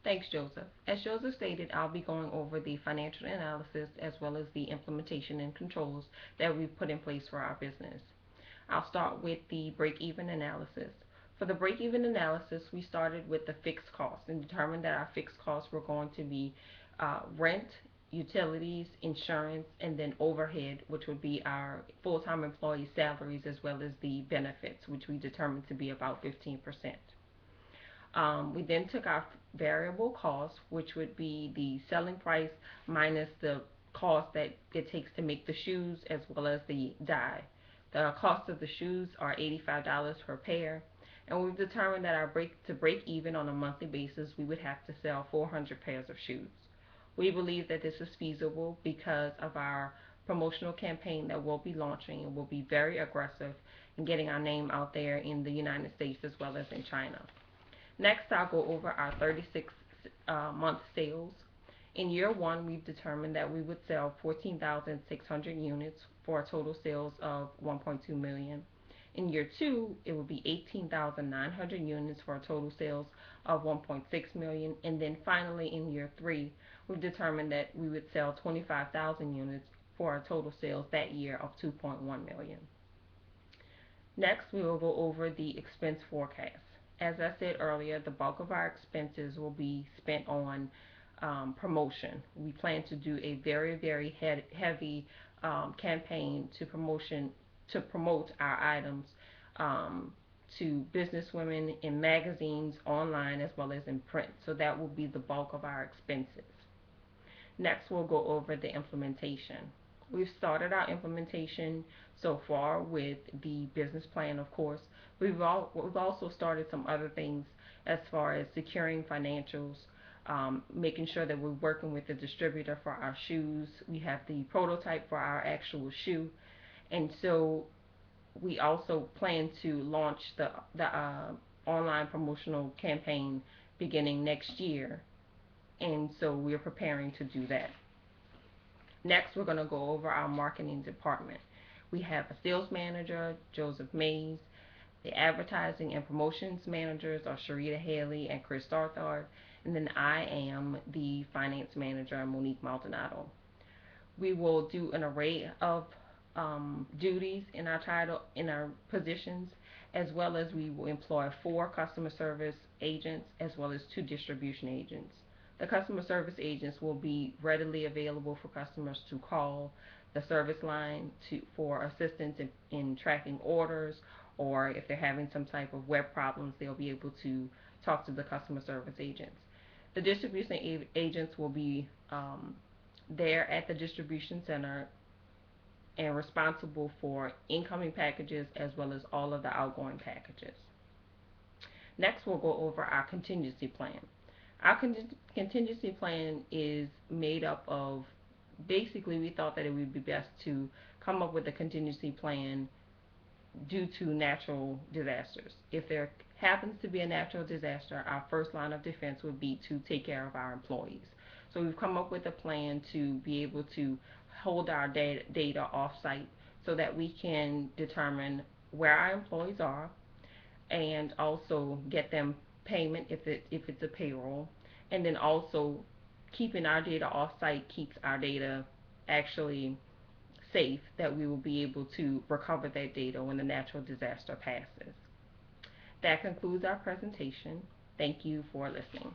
Thanks, Joseph. As Joseph stated, I'll be going over the financial analysis as well as the implementation and controls that we've put in place for our business. I'll start with the break-even analysis. For the break-even analysis, we started with the fixed costs and determined that our fixed costs were going to be rent, utilities, insurance, and then overhead, which would be our full-time employee salaries as well as the benefits, which we determined to be about 15%. We then took our variable cost, which would be the selling price minus the cost that it takes to make the shoes as well as the dye. The cost of the shoes are $85 per pair, and we've determined that to break even on a monthly basis, we would have to sell 400 pairs of shoes. We believe that this is feasible because of our promotional campaign that we'll be launching and will be very aggressive in getting our name out there in the United States as well as in China. Next, I'll go over our 36 month sales. In year one, we've determined that we would sell 14,600 units for a total sales of 1.2 million. In year two, it would be 18,900 units for a total sales of 1.6 million. And then finally, in year three, we've determined that we would sell 25,000 units for a total sales that year of 2.1 million. Next, we will go over the expense forecast. As I said earlier, the bulk of our expenses will be spent on promotion. We plan to do a very heavy campaign to promote our items to businesswomen in magazines, online, as well as in print. So that will be the bulk of our expenses. Next, we'll go over the implementation. We've started our implementation so far with the business plan, of course. We've also started some other things as far as securing financials, making sure that we're working with the distributor for our shoes. We have the prototype for our actual shoe, and so we also plan to launch the online promotional campaign beginning next year, and so we're preparing to do that. Next, we're going to go over our marketing department. We have a sales manager, Joseph Mays. The advertising and promotions managers are Sharita Haley and Chris Starthard. And then I am the finance manager, Monique Maldonado. We will do an array of duties in our positions, as well as we will employ 4 customer service agents as well as 2 distribution agents. The customer service agents will be readily available for customers to call the service line for assistance in tracking orders, or if they're having some type of web problems, they'll be able to talk to the customer service agents. The distribution agents will be there at the distribution center and responsible for incoming packages as well as all of the outgoing packages. Next, we'll go over our contingency plan. Our contingency plan is made up of, basically, we thought that it would be best to come up with a contingency plan due to natural disasters. If there happens to be a natural disaster, our first line of defense would be to take care of our employees. So we've come up with a plan to be able to hold our data off-site so that we can determine where our employees are and also get them payment if it's a payroll, and then also keeping our data off-site keeps our data actually safe, that we will be able to recover that data when the natural disaster passes. That concludes our presentation. Thank you for listening.